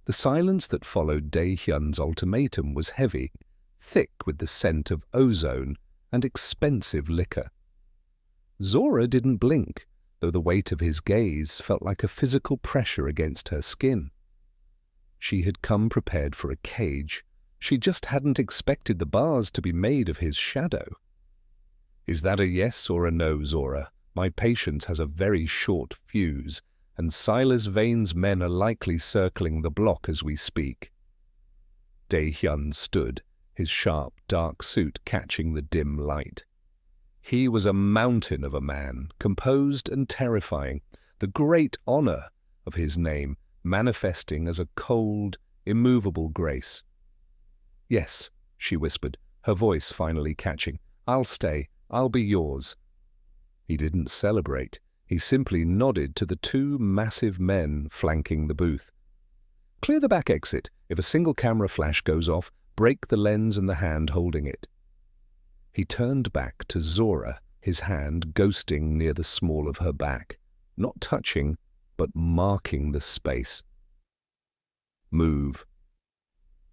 The silence that followed Dae-hyun's ultimatum was heavy, thick with the scent of ozone and expensive liquor. Zora didn't blink, though the weight of his gaze felt like a physical pressure against her skin. She had come prepared for a cage. She just hadn't expected the bars to be made of his shadow. "Is that a yes or a no, Zora? My patience has a very short fuse, and Silas Vane's men are likely circling the block as we speak." Dae-hyun stood, his sharp, dark suit catching the dim light. He was a mountain of a man, composed and terrifying, the great honor of his name manifesting as a cold, immovable grace. "Yes," she whispered, her voice finally catching. "I'll stay. I'll be yours." He didn't celebrate. He simply nodded to the two massive men flanking the booth. "Clear the back exit. If a single camera flash goes off, break the lens and the hand holding it." He turned back to Zora, his hand ghosting near the small of her back, not touching, but marking the space. "Move."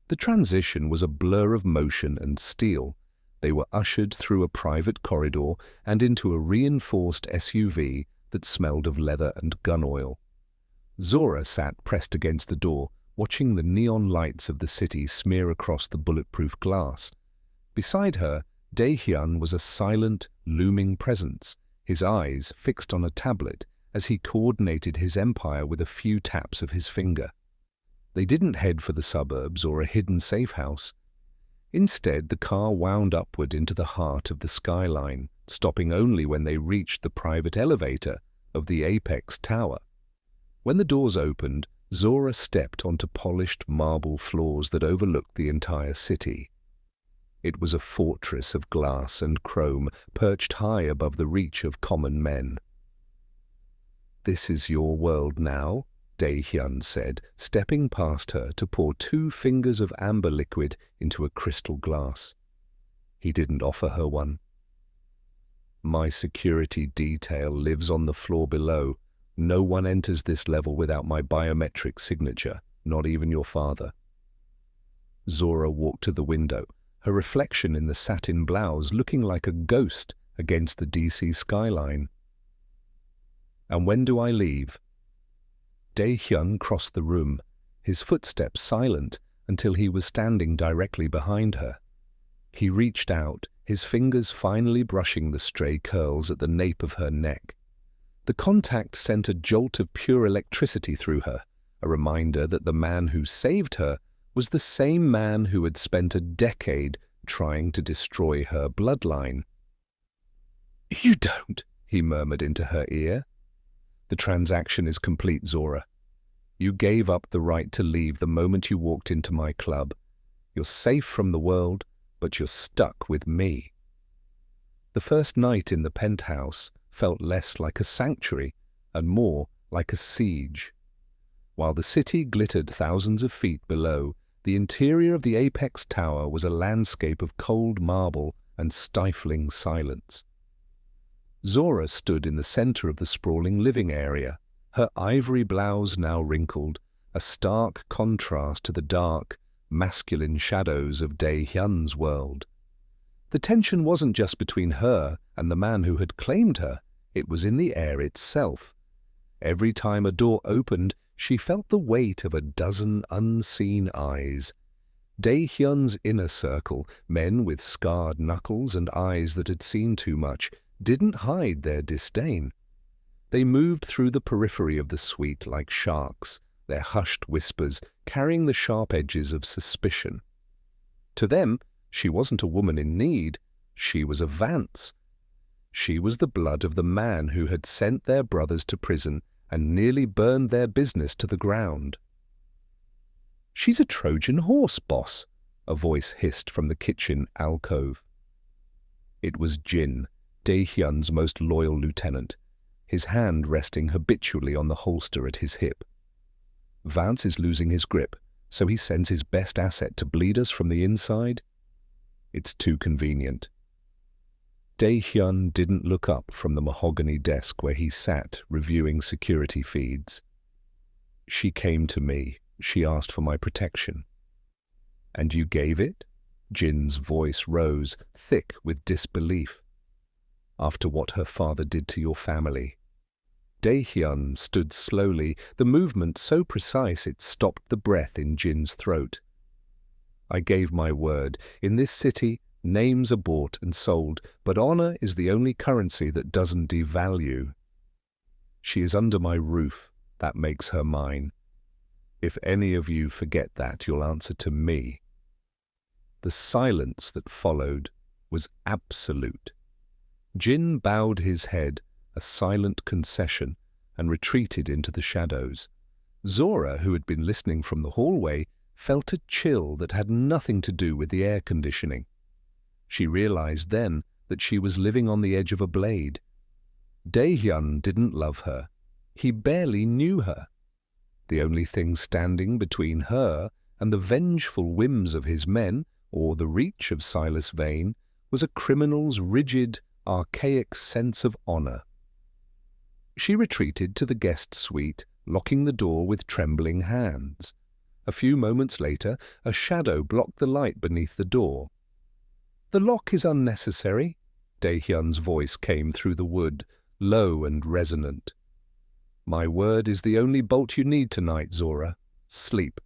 The transition was a blur of motion and steel. They were ushered through a private corridor and into a reinforced SUV that smelled of leather and gun oil. Zora sat pressed against the door, watching the neon lights of the city smear across the bulletproof glass. Beside her, Dae-hyun was a silent, looming presence, his eyes fixed on a tablet as he coordinated his empire with a few taps of his finger. They didn't head for the suburbs or a hidden safe house. Instead, the car wound upward into the heart of the skyline, stopping only when they reached the private elevator of the apex tower. When the doors opened, Zora stepped onto polished marble floors that overlooked the entire city. It was a fortress of glass and chrome perched high above the reach of common men. "This is your world now," Dae-hyun said, stepping past her to pour 2 fingers of amber liquid into a crystal glass. He didn't offer her one. "My security detail lives on the floor below. No one enters this level without my biometric signature, not even your father." Zora walked to the window, her reflection in the satin blouse looking like a ghost against the DC skyline. "And when do I leave?" Dae-hyun crossed the room, his footsteps silent until he was standing directly behind her. He reached out, his fingers finally brushing the stray curls at the nape of her neck. The contact sent a jolt of pure electricity through her, a reminder that the man who saved her was the same man who had spent a decade trying to destroy her bloodline. "You don't," he murmured into her ear. "The transaction is complete, Zora. You gave up the right to leave the moment you walked into my club. You're safe from the world, but you're stuck with me." The first night in the penthouse felt less like a sanctuary and more like a siege. While the city glittered thousands of feet below, the interior of the apex tower was a landscape of cold marble and stifling silence. Zora stood in the center of the sprawling living area, her ivory blouse now wrinkled, a stark contrast to the dark, masculine shadows of Dae-hyun's world. The tension wasn't just between her and the man who had claimed her, it was in the air itself. Every time a door opened, she felt the weight of a dozen unseen eyes. Dae-hyun's inner circle, men with scarred knuckles and eyes that had seen too much, didn't hide their disdain. They moved through the periphery of the suite like sharks, their hushed whispers carrying the sharp edges of suspicion. To them, she wasn't a woman in need, she was a Vance. She was the blood of the man who had sent their brothers to prison and nearly burned their business to the ground. "She's a Trojan horse, boss," a voice hissed from the kitchen alcove. It was Jin, Dae-hyun's most loyal lieutenant, his hand resting habitually on the holster at his hip. "Vance is losing his grip, so he sends his best asset to bleed us from the inside? It's too convenient." Dae-hyun didn't look up from the mahogany desk where he sat reviewing security feeds. "She came to me," she asked for my protection. And you gave it? Jin's voice rose, thick with disbelief. After what her father did to your family. Dae-hyun stood slowly, the movement so precise it stopped the breath in Jin's throat. I gave my word. In this city, names are bought and sold, but honor is the only currency that doesn't devalue. She is under my roof. That makes her mine. If any of you forget that, you'll answer to me. The silence that followed was absolute. Jin bowed his head, a silent concession, and retreated into the shadows. Zora, who had been listening from the hallway, felt a chill that had nothing to do with the air conditioning. She realized then that she was living on the edge of a blade. Dae-hyun didn't love her. He barely knew her. The only thing standing between her and the vengeful whims of his men, or the reach of Silas Vane, was a criminal's rigid, archaic sense of honor. She retreated to the guest suite, locking the door with trembling hands. A few moments later, a shadow blocked the light beneath the door. "The lock is unnecessary," Dae-hyun's voice came through the wood, low and resonant. "My word is the only bolt you need tonight, Zora. Sleep.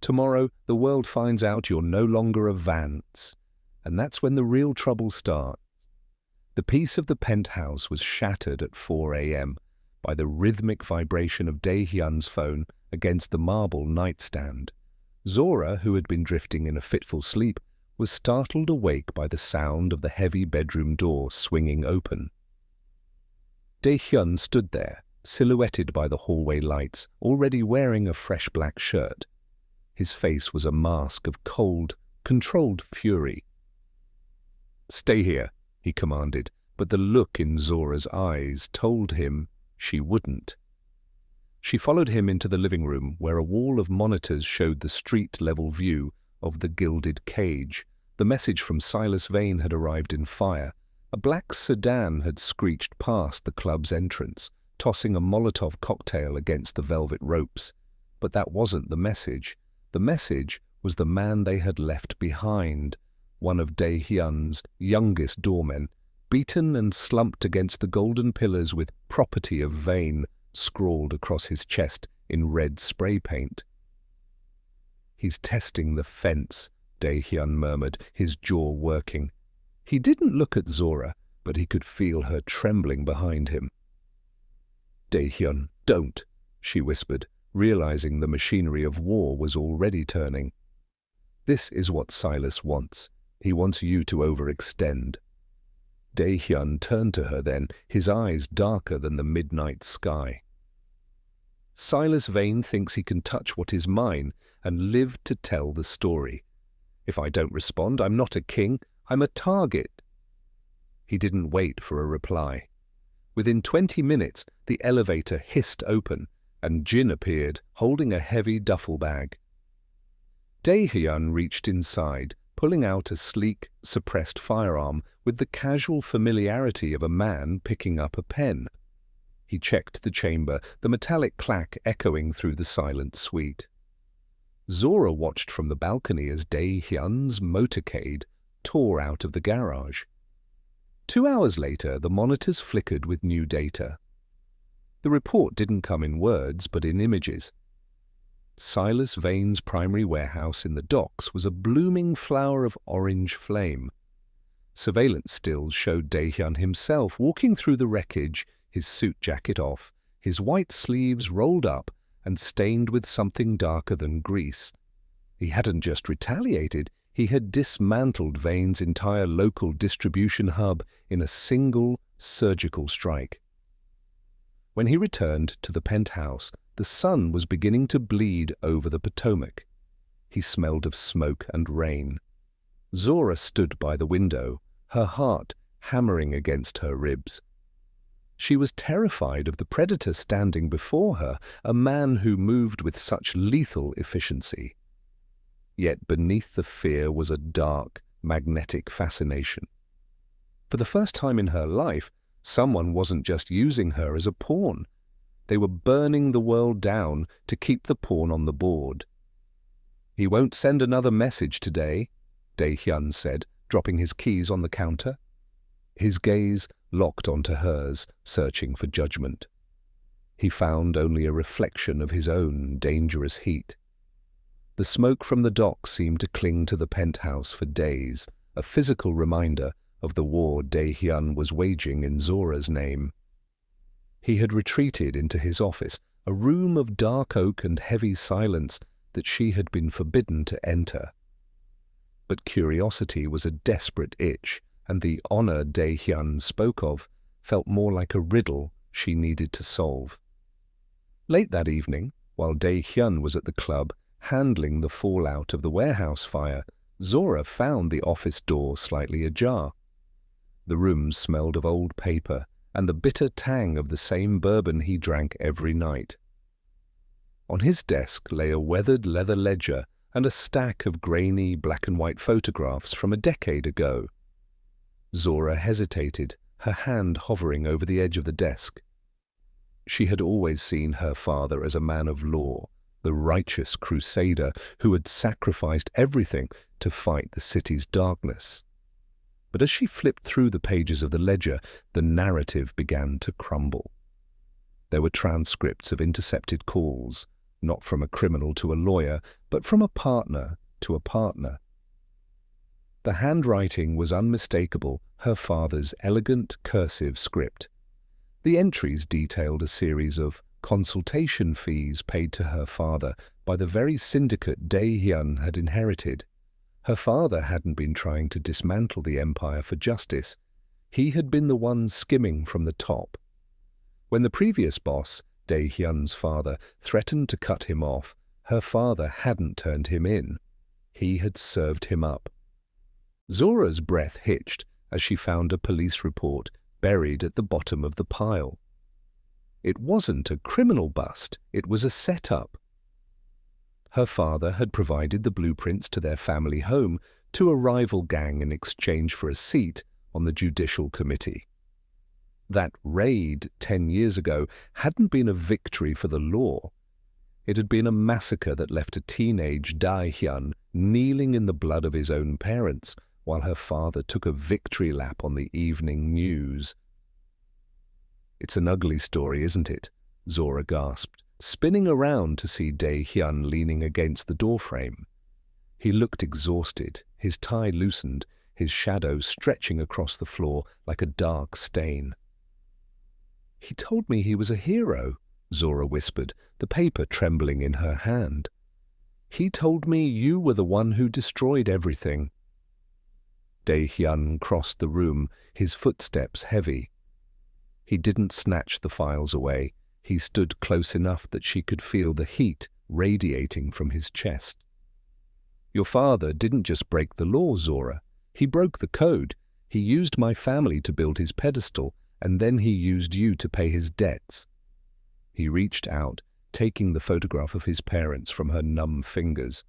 Tomorrow the world finds out you're no longer a Vance, and that's when the real trouble starts." The peace of the penthouse was shattered at 4 a.m. by the rhythmic vibration of Dae-hyun's phone against the marble nightstand. Zora, who had been drifting in a fitful sleep, was startled awake by the sound of the heavy bedroom door swinging open. Dae-hyun stood there, silhouetted by the hallway lights, already wearing a fresh black shirt. His face was a mask of cold, controlled fury. "Stay here," he commanded, but the look in Zora's eyes told him she wouldn't. She followed him into the living room, where a wall of monitors showed the street-level view of the gilded cage. The message from Silas Vane had arrived in fire. A black sedan had screeched past the club's entrance, tossing a Molotov cocktail against the velvet ropes. But that wasn't the message. The message was the man they had left behind, one of Dae-hyun's youngest doormen, beaten and slumped against the golden pillars with "Property of Vane" scrawled across his chest in red spray paint. "He's testing the fence," Dae-hyun murmured, his jaw working. He didn't look at Zora, but he could feel her trembling behind him. "Dae-hyun, don't," she whispered, realizing the machinery of war was already turning. "This is what Silas wants. He wants you to overextend." Dae-hyun turned to her then, his eyes darker than the midnight sky. "Silas Vane thinks he can touch what is mine and live to tell the story. If I don't respond, I'm not a king, I'm a target." He didn't wait for a reply. Within 20 minutes, the elevator hissed open, and Jin appeared, holding a heavy duffel bag. Dae-hyun reached inside, pulling out a sleek, suppressed firearm with the casual familiarity of a man picking up a pen. He checked the chamber, the metallic clack echoing through the silent suite. Zora watched from the balcony as Dae-hyun's motorcade tore out of the garage. 2 hours later, the monitors flickered with new data. The report didn't come in words, but in images. Silas Vane's primary warehouse in the docks was a blooming flower of orange flame. Surveillance stills showed Dae-hyun himself walking through the wreckage, his suit jacket off, his white sleeves rolled up and stained with something darker than grease. He hadn't just retaliated, he had dismantled Vane's entire local distribution hub in a single surgical strike. When he returned to the penthouse, the sun was beginning to bleed over the Potomac. He smelled of smoke and rain. Zora stood by the window, her heart hammering against her ribs. She was terrified of the predator standing before her, a man who moved with such lethal efficiency. Yet beneath the fear was a dark, magnetic fascination. For the first time in her life, someone wasn't just using her as a pawn. They were burning the world down to keep the pawn on the board. He won't send another message today, Dae-hyun said, dropping his keys on the counter. His gaze locked onto hers, searching for judgment. He found only a reflection of his own dangerous heat. The smoke from the dock seemed to cling to the penthouse for days, a physical reminder of the war Dae-hyun was waging in Zora's name. He had retreated into his office, a room of dark oak and heavy silence that she had been forbidden to enter. But curiosity was a desperate itch, and the honor Dae-hyun spoke of felt more like a riddle she needed to solve. Late that evening, while Dae-hyun was at the club handling the fallout of the warehouse fire, Zora found the office door slightly ajar. The room smelled of old paper and the bitter tang of the same bourbon he drank every night. On his desk lay a weathered leather ledger and a stack of grainy black-and-white photographs from a decade ago. Zora hesitated, her hand hovering over the edge of the desk. She had always seen her father as a man of law, the righteous crusader who had sacrificed everything to fight the city's darkness. But as she flipped through the pages of the ledger, the narrative began to crumble. There were transcripts of intercepted calls, not from a criminal to a lawyer, but from a partner to a partner. The handwriting was unmistakable, her father's elegant cursive script. The entries detailed a series of consultation fees paid to her father by the very syndicate Dae-hyun had inherited. Her father hadn't been trying to dismantle the empire for justice. He had been the one skimming from the top. When the previous boss, Dae-hyun's father, threatened to cut him off, her father hadn't turned him in. He had served him up. Zora's breath hitched as she found a police report buried at the bottom of the pile. It wasn't a criminal bust, it was a setup. Her father had provided the blueprints to their family home to a rival gang in exchange for a seat on the judicial committee. That raid 10 years ago hadn't been a victory for the law. It had been a massacre that left a teenage Dae-hyun kneeling in the blood of his own parents, while her father took a victory lap on the evening news. "It's an ugly story, isn't it?" Zora gasped, spinning around to see Dae-hyun leaning against the doorframe. He looked exhausted, his tie loosened, his shadow stretching across the floor like a dark stain. "He told me he was a hero," Zora whispered, the paper trembling in her hand. "He told me you were the one who destroyed everything." Dae-hyun crossed the room, his footsteps heavy. He didn't snatch the files away. He stood close enough that she could feel the heat radiating from his chest. "Your father didn't just break the law, Zora. He broke the code. He used my family to build his pedestal, and then he used you to pay his debts." He reached out, taking the photograph of his parents from her numb fingers.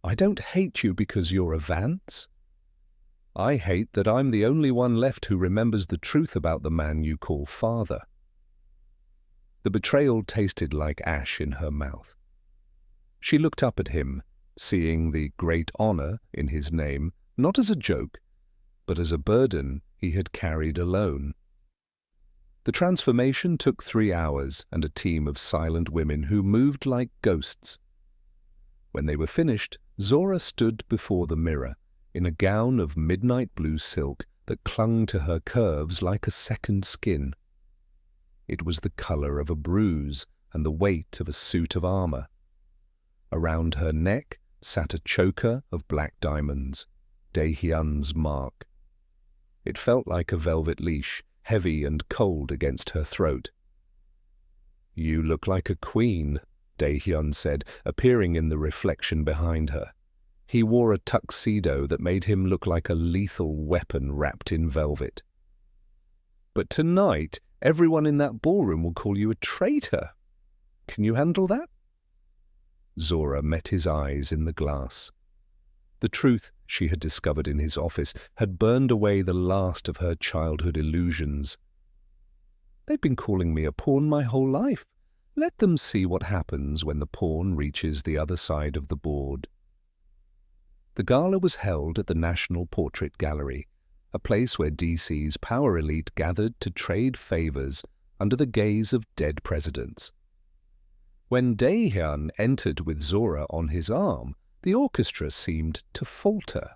"I don't hate you because you're a Vance. I hate that I'm the only one left who remembers the truth about the man you call father." The betrayal tasted like ash in her mouth. She looked up at him, seeing the great honor in his name, not as a joke, but as a burden he had carried alone. The transformation took 3 hours and a team of silent women who moved like ghosts. When they were finished, Zora stood before the mirror, in a gown of midnight blue silk that clung to her curves like a second skin. It was the color of a bruise and the weight of a suit of armor. Around her neck sat a choker of black diamonds, Dae-hyun's mark. It felt like a velvet leash, heavy and cold against her throat. "You look like a queen," Dae-hyun said, appearing in the reflection behind her. He wore a tuxedo that made him look like a lethal weapon wrapped in velvet. "But tonight, everyone in that ballroom will call you a traitor. Can you handle that?" Zora met his eyes in the glass. The truth she had discovered in his office had burned away the last of her childhood illusions. "They've been calling me a pawn my whole life. Let them see what happens when the pawn reaches the other side of the board. The gala was held at the National Portrait Gallery, a place where DC's power elite gathered to trade favors under the gaze of dead presidents. When Dae-hyun entered with Zora on his arm, the orchestra seemed to falter.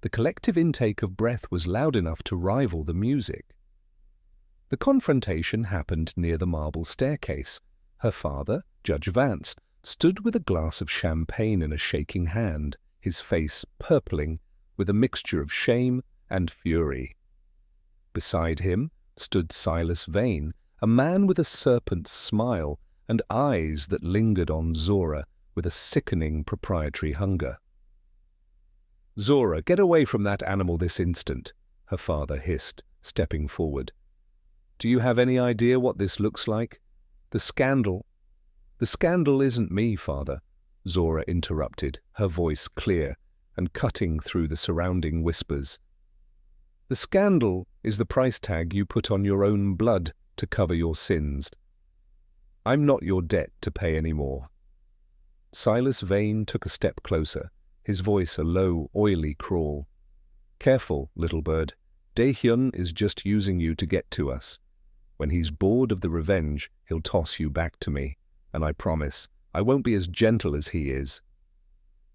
The collective intake of breath was loud enough to rival the music. The confrontation happened near the marble staircase. Her father, Judge Vance, stood with a glass of champagne in a shaking hand, his face purpling with a mixture of shame and fury. Beside him stood Silas Vane, a man with a serpent's smile and eyes that lingered on Zora with a sickening proprietary hunger. "Zora, get away from that animal this instant," her father hissed, stepping forward. "Do you have any idea what this looks like? The scandal—" "The scandal isn't me, father," Zora interrupted, her voice clear and cutting through the surrounding whispers. "The scandal is the price tag you put on your own blood to cover your sins. I'm not your debt to pay anymore." Silas Vane took a step closer, his voice a low, oily crawl. "Careful, little bird. Dae-hyun is just using you to get to us. When he's bored of the revenge, he'll toss you back to me, and I promise I won't be as gentle as he is."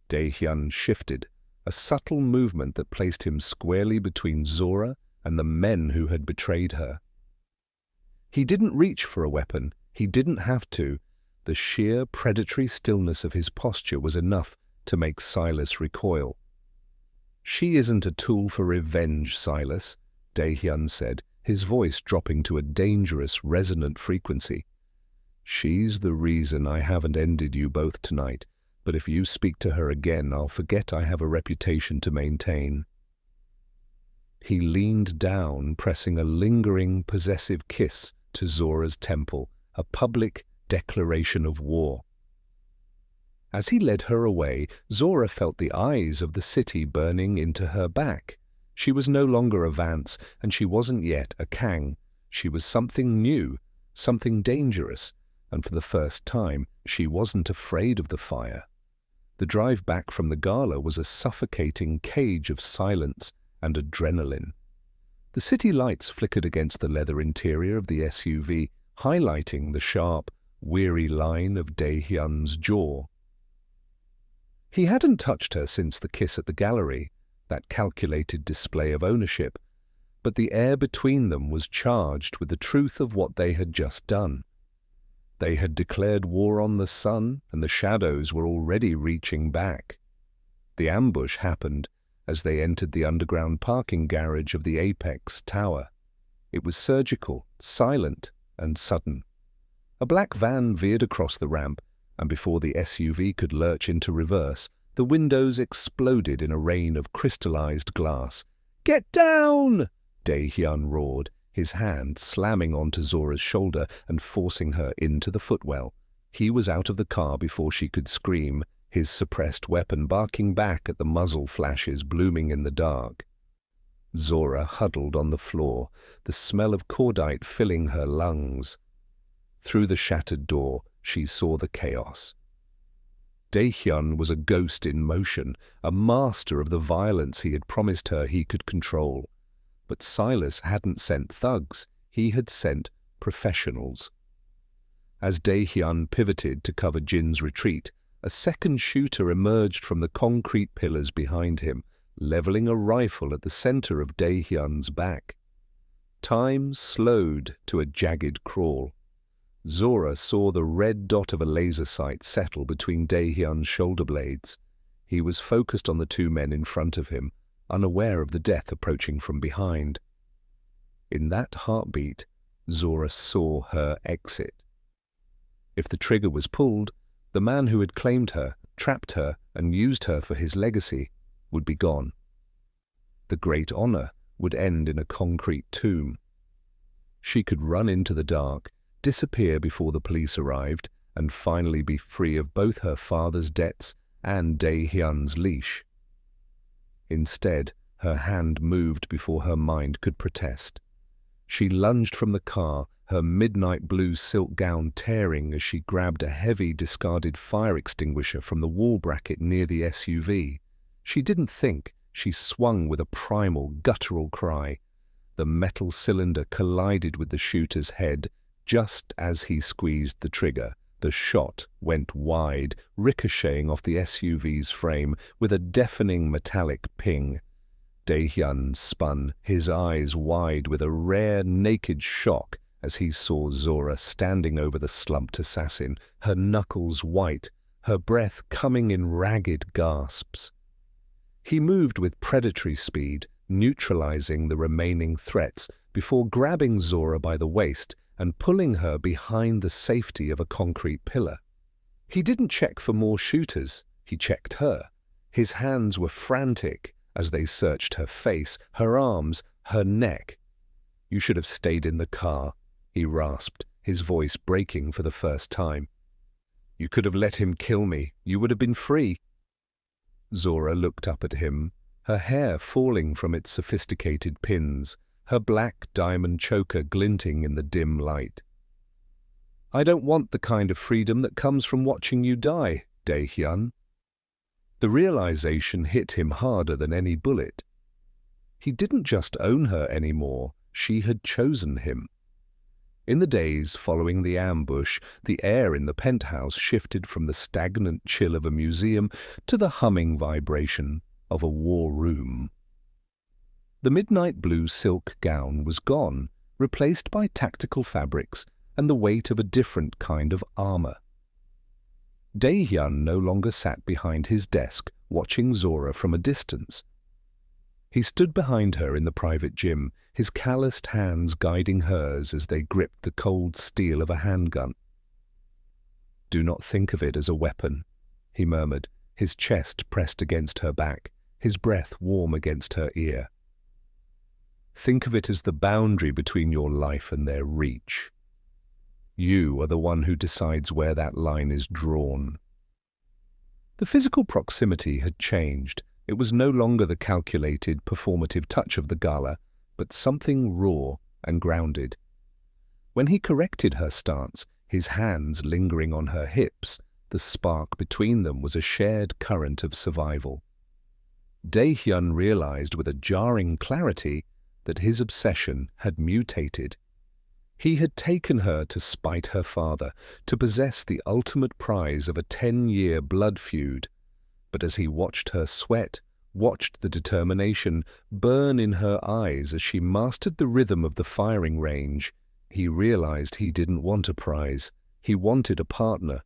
Dae-hyun shifted, a subtle movement that placed him squarely between Zora and the men who had betrayed her. He didn't reach for a weapon. He didn't have to. The sheer predatory stillness of his posture was enough to make Silas recoil. "She isn't a tool for revenge, Silas," Dae-hyun said, his voice dropping to a dangerous, resonant frequency. "She's the reason I haven't ended you both tonight, but if you speak to her again, I'll forget I have a reputation to maintain." He leaned down, pressing a lingering, possessive kiss to Zora's temple, a public declaration of war. As he led her away, Zora felt the eyes of the city burning into her back. She was no longer a Vance, and she wasn't yet a Kang. She was something new, something dangerous, and for the first time, she wasn't afraid of the fire. The drive back from the gala was a suffocating cage of silence and adrenaline. The city lights flickered against the leather interior of the SUV, highlighting the sharp, weary line of Dae-hyun's jaw. He hadn't touched her since the kiss at the gallery, that calculated display of ownership, but the air between them was charged with the truth of what they had just done. They had declared war on the sun, and the shadows were already reaching back. The ambush happened as they entered the underground parking garage of the Apex Tower. It was surgical, silent, and sudden. A black van veered across the ramp, and before the SUV could lurch into reverse, the windows exploded in a rain of crystallized glass. "Get down!" Dae-hyun roared, his hand slamming onto Zora's shoulder and forcing her into the footwell. He was out of the car before she could scream, his suppressed weapon barking back at the muzzle flashes blooming in the dark. Zora huddled on the floor, the smell of cordite filling her lungs. Through the shattered door, she saw the chaos. Dae-hyun was a ghost in motion, a master of the violence he had promised her he could control. But Silas hadn't sent thugs, he had sent professionals. As Dae-hyun pivoted to cover Jin's retreat, a second shooter emerged from the concrete pillars behind him, leveling a rifle at the center of Dae-hyun's back. Time slowed to a jagged crawl. Zora saw the red dot of a laser sight settle between Dae-hyun's shoulder blades. He was focused on the two men in front of him, unaware of the death approaching from behind. In that heartbeat, Zora saw her exit. If the trigger was pulled, the man who had claimed her, trapped her, and used her for his legacy would be gone. The great honor would end in a concrete tomb. She could run into the dark, disappear before the police arrived, and finally be free of both her father's debts and Dae-hyun's leash. Instead, her hand moved before her mind could protest. She lunged from the car, her midnight blue silk gown tearing as she grabbed a heavy, discarded fire extinguisher from the wall bracket near the SUV. She didn't think. She swung with a primal, guttural cry. The metal cylinder collided with the shooter's head just as he squeezed the trigger. The shot went wide, ricocheting off the SUV's frame with a deafening metallic ping. Dae-hyun spun, his eyes wide with a rare, naked shock as he saw Zora standing over the slumped assassin, her knuckles white, her breath coming in ragged gasps. He moved with predatory speed, neutralizing the remaining threats before grabbing Zora by the waist and pulling her behind the safety of a concrete pillar. He didn't check for more shooters, he checked her. His hands were frantic as they searched her face, her arms, her neck. "You should have stayed in the car," he rasped, his voice breaking for the first time. "You could have let him kill me. You would have been free." Zora looked up at him, her hair falling from its sophisticated pins, her black diamond choker glinting in the dim light. "I don't want the kind of freedom that comes from watching you die, Dae-hyun." The realization hit him harder than any bullet. He didn't just own her anymore, she had chosen him. In the days following the ambush, the air in the penthouse shifted from the stagnant chill of a museum to the humming vibration of a war room. The midnight blue silk gown was gone, replaced by tactical fabrics and the weight of a different kind of armor. Dae-hyun no longer sat behind his desk, watching Zora from a distance. He stood behind her in the private gym, his calloused hands guiding hers as they gripped the cold steel of a handgun. "Do not think of it as a weapon," he murmured, his chest pressed against her back, his breath warm against her ear. "Think of it as the boundary between your life and their reach. You are the one who decides where that line is drawn." The physical proximity had changed. It was no longer the calculated, performative touch of the gala, but something raw and grounded. When he corrected her stance, his hands lingering on her hips, the spark between them was a shared current of survival. Dae-hyun realized with a jarring clarity that his obsession had mutated. He had taken her to spite her father, to possess the ultimate prize of a 10-year blood feud. But as he watched her sweat, watched the determination burn in her eyes as she mastered the rhythm of the firing range, he realized he didn't want a prize. He wanted a partner.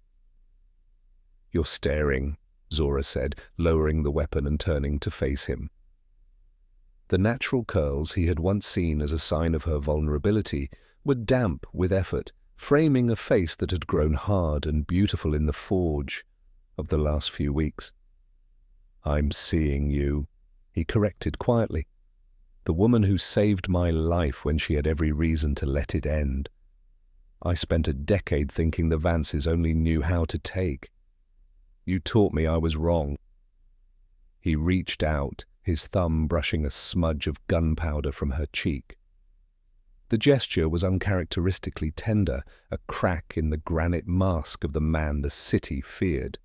"You're staring," Zora said, lowering the weapon and turning to face him. The natural curls he had once seen as a sign of her vulnerability were damp with effort, framing a face that had grown hard and beautiful in the forge of the last few weeks. "I'm seeing you," he corrected quietly. "The woman who saved my life when she had every reason to let it end. I spent a decade thinking the Vances only knew how to take. You taught me I was wrong." He reached out, his thumb brushing a smudge of gunpowder from her cheek. The gesture was uncharacteristically tender, a crack in the granite mask of the man the city feared.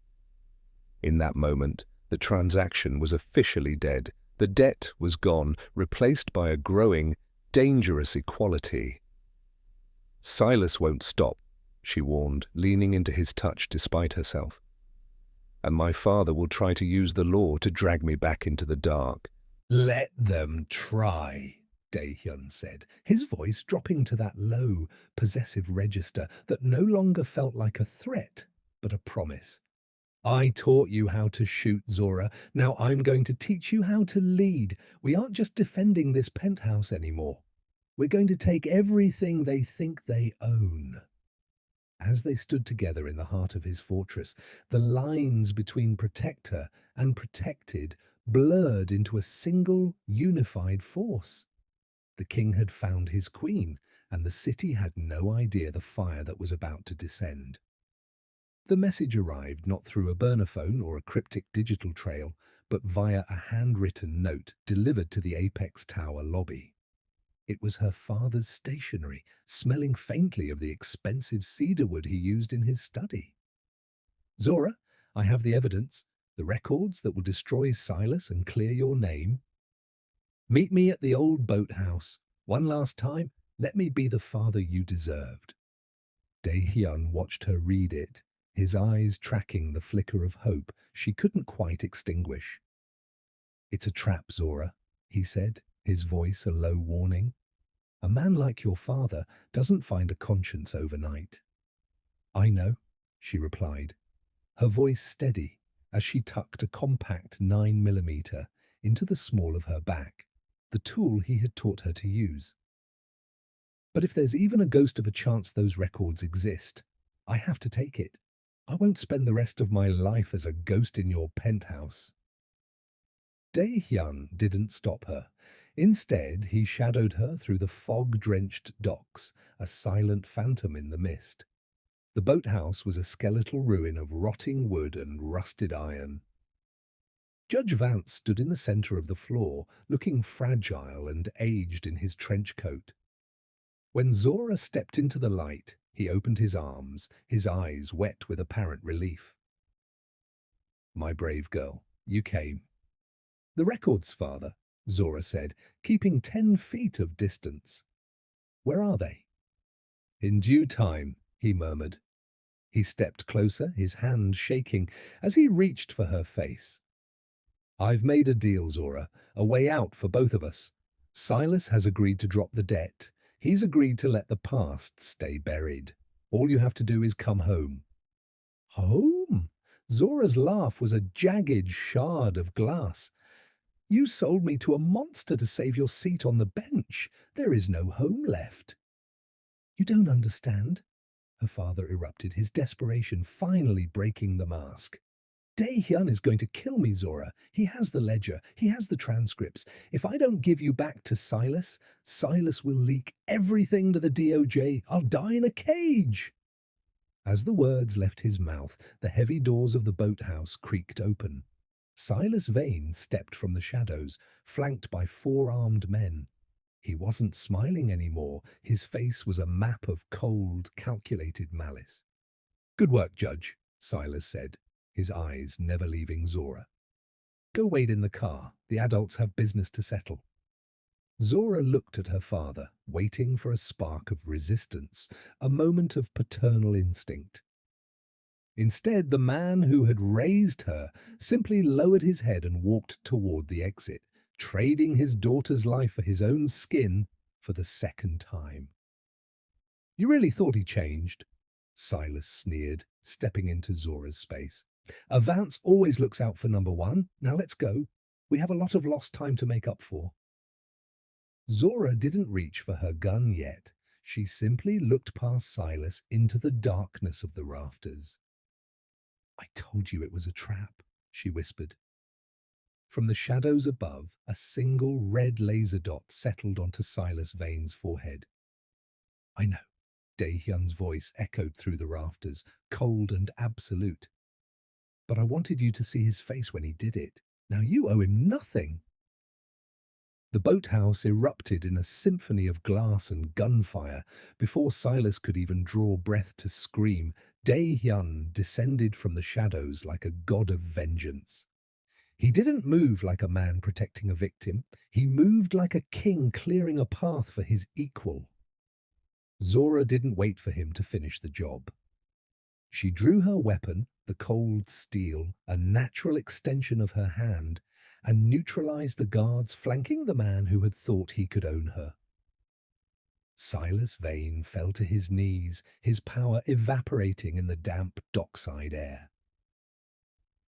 In that moment, the transaction was officially dead. The debt was gone, replaced by a growing, dangerous equality. "Silas won't stop," she warned, leaning into his touch despite herself. "And my father will try to use the law to drag me back into the dark." "Let them try," Dae-hyun said, his voice dropping to that low, possessive register that no longer felt like a threat, but a promise. "I taught you how to shoot, Zora. Now I'm going to teach you how to lead. We aren't just defending this penthouse anymore. We're going to take everything they think they own." As they stood together in the heart of his fortress, the lines between protector and protected blurred into a single, unified force. The king had found his queen, and the city had no idea the fire that was about to descend. The message arrived not through a burner phone or a cryptic digital trail, but via a handwritten note delivered to the Apex Tower lobby. It was her father's stationery, smelling faintly of the expensive cedarwood he used in his study. Zora, I have the evidence, the records that will destroy Silas and clear your name. Meet me at the old boathouse. One last time, let me be the father you deserved. Dae-hyun watched her read it, his eyes tracking the flicker of hope she couldn't quite extinguish. It's a trap, Zora, he said, his voice a low warning. A man like your father doesn't find a conscience overnight. I know, she replied, her voice steady as she tucked a compact 9mm into the small of her back, the tool he had taught her to use. But if there's even a ghost of a chance those records exist, I have to take it. I won't spend the rest of my life as a ghost in your penthouse. Dae-hyun didn't stop her. Instead, he shadowed her through the fog-drenched docks, a silent phantom in the mist. The boathouse was a skeletal ruin of rotting wood and rusted iron. Judge Vance stood in the center of the floor, looking fragile and aged in his trench coat. When Zora stepped into the light, he opened his arms, his eyes wet with apparent relief. My brave girl, you came. The records, father, Zora said, keeping 10 feet of distance. Where are they? In due time, he murmured. He stepped closer, his hand shaking, as he reached for her face. I've made a deal, Zora, a way out for both of us. Silas has agreed to drop the debt. He's agreed to let the past stay buried. All you have to do is come home. Home? Zora's laugh was a jagged shard of glass. You sold me to a monster to save your seat on the bench. There is no home left. You don't understand, her father erupted, his desperation finally breaking the mask. Dae-hyun is going to kill me, Zora. He has the ledger. He has the transcripts. If I don't give you back to Silas, Silas will leak everything to the DOJ. I'll die in a cage. As the words left his mouth, the heavy doors of the boathouse creaked open. Silas Vane stepped from the shadows, flanked by 4 armed men. He wasn't smiling anymore. His face was a map of cold, calculated malice. Good work, Judge, Silas said, his eyes never leaving Zora. Go wait in the car. The adults have business to settle. Zora looked at her father, waiting for a spark of resistance, a moment of paternal instinct. Instead, the man who had raised her simply lowered his head and walked toward the exit, trading his daughter's life for his own skin for the second time. You really thought he changed? Silas sneered, stepping into Zora's space. Vance always looks out for number one. Now let's go. We have a lot of lost time to make up for. Zora didn't reach for her gun yet. She simply looked past Silas into the darkness of the rafters. I told you it was a trap, she whispered. From the shadows above, a single red laser dot settled onto Silas Vane's forehead. I know, Dae-hyun's voice echoed through the rafters, cold and absolute. But I wanted you to see his face when he did it. Now you owe him nothing. The boathouse erupted in a symphony of glass and gunfire. Before Silas could even draw breath to scream, Dae-hyun descended from the shadows like a god of vengeance. He didn't move like a man protecting a victim. He moved like a king clearing a path for his equal. Zora didn't wait for him to finish the job. She drew her weapon, the cold steel, a natural extension of her hand, and neutralized the guards flanking the man who had thought he could own her. Silas Vane fell to his knees, his power evaporating in the damp dockside air.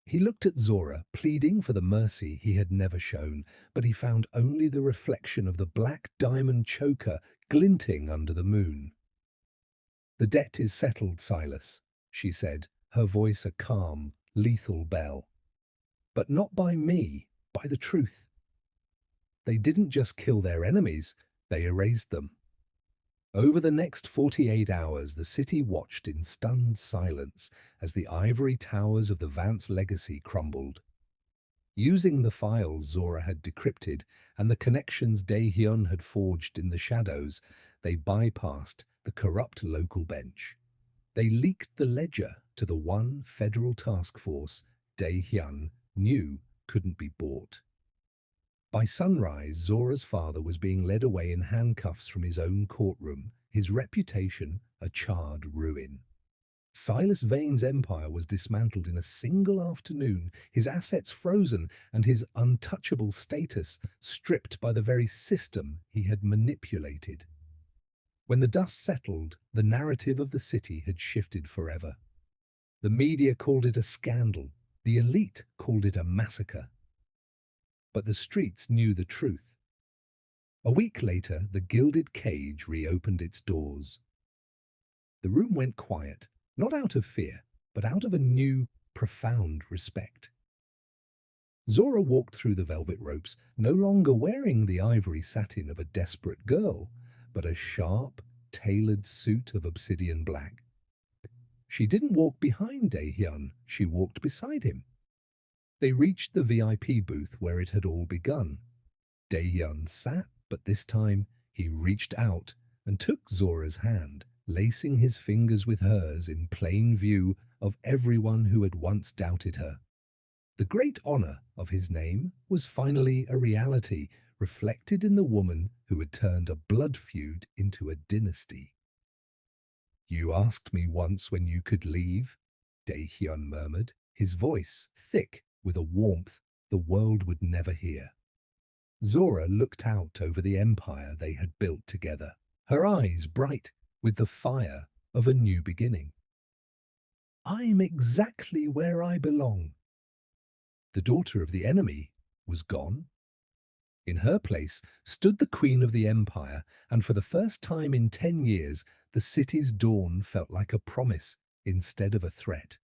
He looked at Zora, pleading for the mercy he had never shown, but he found only the reflection of the black diamond choker glinting under the moon. The debt is settled, Silas, she said, her voice a calm, lethal bell. But not by me, by the truth. They didn't just kill their enemies, they erased them. Over the next 48 hours, the city watched in stunned silence as the ivory towers of the Vance legacy crumbled. Using the files Zora had decrypted and the connections Dae-hyun had forged in the shadows, they bypassed the corrupt local bench. They leaked the ledger to the one federal task force Dae-hyun knew couldn't be bought. By sunrise, Zora's father was being led away in handcuffs from his own courtroom, his reputation a charred ruin. Silas Vane's empire was dismantled in a single afternoon, his assets frozen and his untouchable status stripped by the very system he had manipulated. When the dust settled, the narrative of the city had shifted forever. The media called it a scandal, the elite called it a massacre. But the streets knew the truth. A week later, the gilded cage reopened its doors. The room went quiet, not out of fear, but out of a new, profound respect. Zora walked through the velvet ropes, no longer wearing the ivory satin of a desperate girl, but a sharp, tailored suit of obsidian black. She didn't walk behind Dae-hyun, she walked beside him. They reached the VIP booth where it had all begun. Dae-hyun sat, but this time he reached out and took Zora's hand, lacing his fingers with hers in plain view of everyone who had once doubted her. The great honor of his name was finally a reality, reflected in the woman who had turned a blood feud into a dynasty. "You asked me once when you could leave," Dae-hyun murmured, his voice thick with a warmth the world would never hear. Zora looked out over the empire they had built together, her eyes bright with the fire of a new beginning. "I'm exactly where I belong." The daughter of the enemy was gone. In her place stood the queen of the empire, and for the first time in 10 years, the city's dawn felt like a promise instead of a threat.